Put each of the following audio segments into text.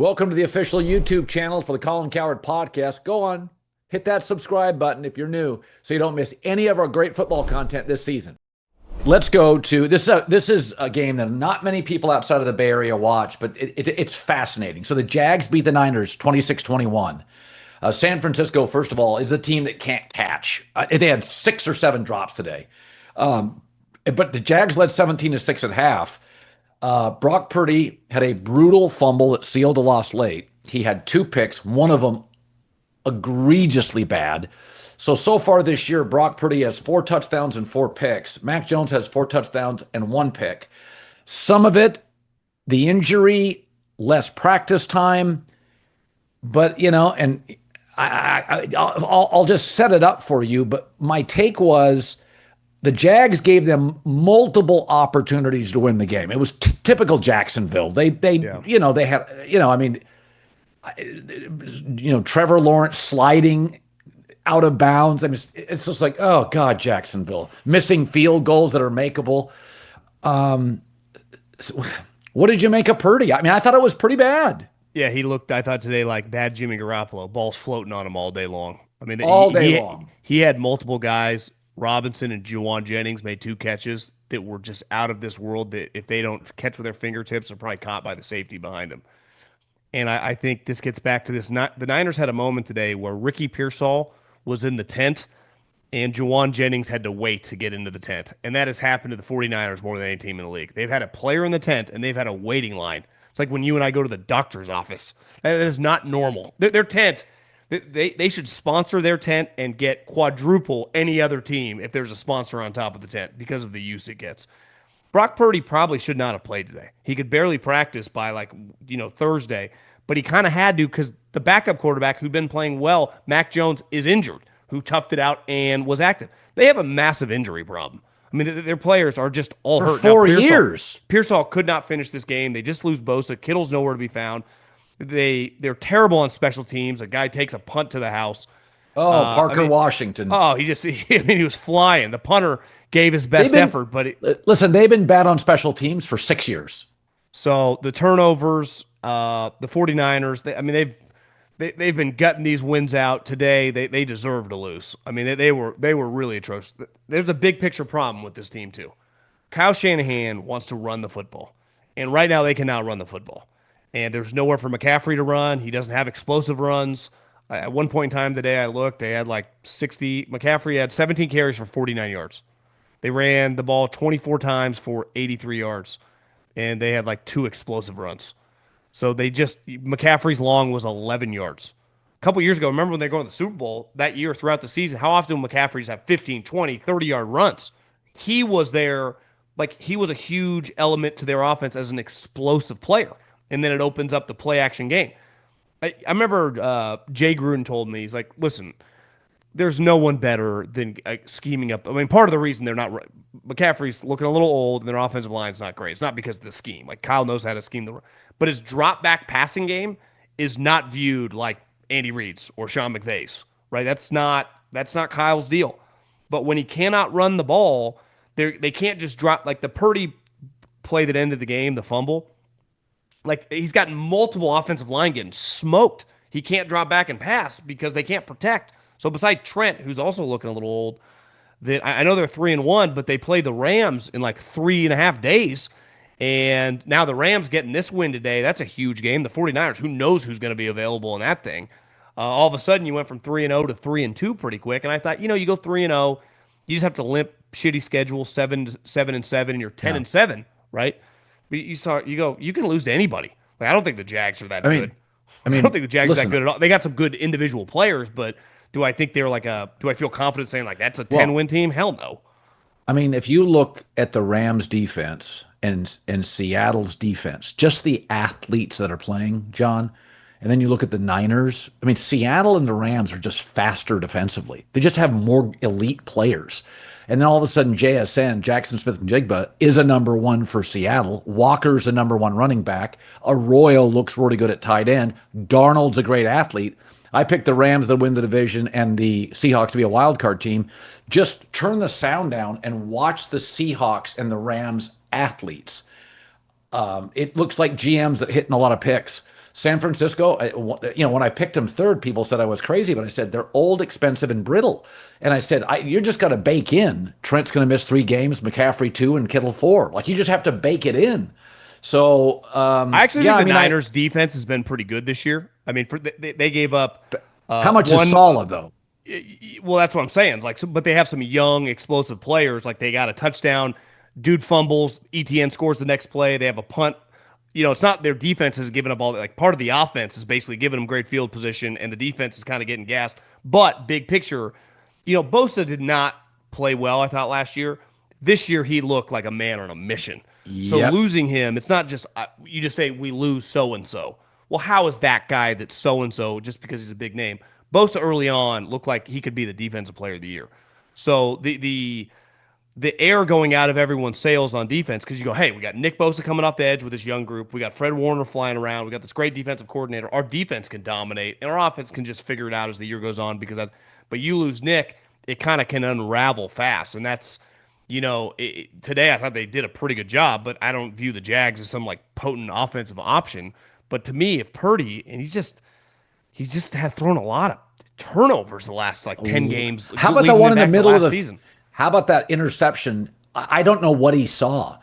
Welcome to the official YouTube channel for the Colin Cowherd podcast. Go on, hit that subscribe button if you're new so you don't miss any of our great football content this season. Let's go to this. This is a game that not many people outside of the Bay Area watch, but it's fascinating. So the Jags beat the Niners 26-21. San Francisco, first of all, is the team that can't catch. They had 6 or 7 drops today. But the Jags led 17-6 at half. Brock Purdy had a brutal fumble that sealed a loss late. He had 2 picks, one of them egregiously bad. So far this year, Brock Purdy has 4 touchdowns and 4 picks. Mac Jones has 4 touchdowns and 1 pick. Some of it, the injury, less practice time, but and I'll just set it up for you. But my take was the Jags gave them multiple opportunities to win the game. It was typical Jacksonville. They had, Trevor Lawrence sliding out of bounds. I mean, it's just like, oh God, Jacksonville missing field goals that are makeable. What did you make of Purdy? I mean, I thought it was pretty bad. Yeah, he looked, I thought today, like bad Jimmy Garoppolo. Balls floating on him all day long. I mean, all day long. He had multiple guys. Robinson and Juwan Jennings made 2 catches that were just out of this world, that if they don't catch with their fingertips, are probably caught by the safety behind them. And I think this gets back to this. The Niners had a moment today where Ricky Pearsall was in the tent and Juwan Jennings had to wait to get into the tent. And that has happened to the 49ers more than any team in the league. They've had a player in the tent and they've had a waiting line. It's like when you and I go to the doctor's office. That is not normal. Their tent, they should sponsor their tent and get quadruple any other team if there's a sponsor on top of the tent because of the use it gets. Brock Purdy probably should not have played today. He could barely practice by Thursday, but he kind of had to because the backup quarterback who'd been playing well, Mac Jones, is injured, who toughed it out and was active. They have a massive injury problem. I mean, their players are just all For hurt. 4 years. Pearsall could not finish this game. They just lose Bosa. Kittle's nowhere to be found. They're terrible on special teams. A guy takes a punt to the house. Parker Washington. He was flying. The punter gave his best effort, but listen, they've been bad on special teams for 6 years. So the turnovers, the 49ers, they've been gutting these wins out today. They deserve to lose. I mean, they were really atrocious. There's a big picture problem with this team too. Kyle Shanahan wants to run the football, and right now they cannot run the football. And there's nowhere for McCaffrey to run. He doesn't have explosive runs. At one point in time today, I looked, they had like 60. McCaffrey had 17 carries for 49 yards. They ran the ball 24 times for 83 yards, and they had like 2 explosive runs. So McCaffrey's long was 11 yards. A couple years ago, remember when they go to the Super Bowl that year throughout the season, how often would McCaffrey's have 15, 20, 30-yard runs? He was there, he was a huge element to their offense as an explosive player. And then it opens up the play-action game. I remember Jay Gruden told me, he's like, listen, there's no one better than scheming up. I mean, part of the reason they're not – McCaffrey's looking a little old and their offensive line's not great. It's not because of the scheme. Like, Kyle knows how to scheme but his drop-back passing game is not viewed like Andy Reid's or Sean McVay's, right? That's not Kyle's deal. But when he cannot run the ball, they can't just drop – like the Purdy play that ended the game, the fumble – he's gotten multiple offensive line getting smoked. He can't drop back and pass because they can't protect. So beside Trent, who's also looking a little old, that I know they're 3-1, but they played the Rams in 3.5 days. And now the Rams getting this win today. That's a huge game. The 49ers, who knows who's going to be available in that thing. All of a sudden, you went from 3-0 to 3-2 pretty quick. And I thought, you go 3-0, you just have to limp shitty schedule 7-7, and you're 10-7, right? You can lose to anybody. I don't think the Jags are that good. I don't think the Jags are that good at all. They got some good individual players, but do I think they're do I feel confident saying that's a 10-win team? Hell no. I mean, if you look at the Rams defense and Seattle's defense, just the athletes that are playing, John, and then you look at the Niners. I mean, Seattle and the Rams are just faster defensively. They just have more elite players. And then all of a sudden, JSN, Jackson Smith-Njigba, is a number 1 for Seattle. Walker's a number 1 running back. Arroyo looks really good at tight end. Darnold's a great athlete. I picked the Rams to win the division and the Seahawks to be a wild card team. Just turn the sound down and watch the Seahawks and the Rams athletes. It looks like GMs that hitting a lot of picks. San Francisco, when I picked them third, people said I was crazy, but I said they're old, expensive, and brittle. And I said, you're just got to bake in. Trent's going to miss 3 games, McCaffrey 2, and Kittle 4. Like, you just have to bake it in. So, I actually think the Niners defense has been pretty good this year. I mean, they gave up. How much is solid, though? Well, that's what I'm saying. Like, but they have some young, explosive players. Like, they got a touchdown. Dude fumbles. ETN scores the next play. They have a punt. It's not their defense has given up all. Like, part of the offense is basically giving them great field position, and the defense is kind of getting gassed. But big picture, Bosa did not play well, I thought, last year. This year, he looked like a man on a mission. So losing him, it's not just you just say we lose so and so. Well, how is that guy that's so and so just because he's a big name? Bosa early on looked like he could be the defensive player of the year. So the air going out of everyone's sails on defense, because you go, hey, we got Nick Bosa coming off the edge with this young group. We got Fred Warner flying around. We got this great defensive coordinator. Our defense can dominate, and our offense can just figure it out as the year goes on. But you lose Nick, it kind of can unravel fast, and that's. Today I thought they did a pretty good job, but I don't view the Jags as some like potent offensive option. But to me, if Purdy, and he just had thrown a lot of turnovers the last 10 games. How about the one in the middle of the season? How about that interception? I don't know what he saw.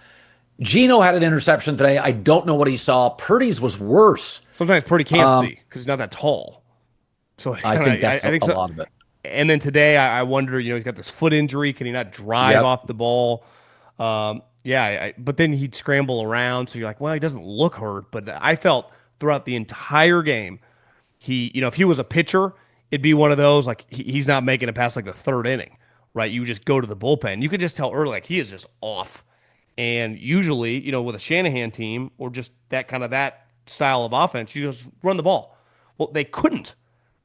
Geno had an interception today. I don't know what he saw. Purdy's was worse. Sometimes Purdy can't see because he's not that tall. So I think that's a lot of it. And then today, I wonder, he's got this foot injury. Can he not drive off the ball? But then he'd scramble around. So you're like, well, he doesn't look hurt. But I felt throughout the entire game, if he was a pitcher, it'd be one of those, like, he's not making it past like the third inning, right? You just go to the bullpen. You could just tell early, like, he is just off. And usually, with a Shanahan team or just that style of offense, you just run the ball. Well, they couldn't.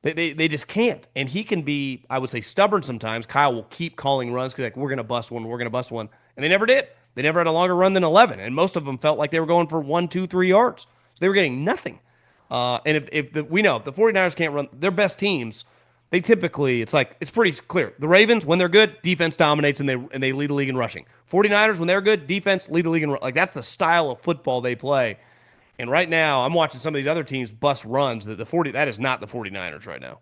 They just can't. And he can be, I would say, stubborn sometimes. Kyle will keep calling runs because, we're going to bust one, we're going to bust one. And they never did. They never had a longer run than 11. And most of them felt like they were going for 1, 2, 3 yards. So they were getting nothing. And we know if the 49ers can't run, their best teams, they typically, it's pretty clear. The Ravens, when they're good, defense dominates and they lead the league in rushing. 49ers, when they're good, defense lead the league in that's the style of football they play. And right now, I'm watching some of these other teams bust runs. That is not the 49ers right now.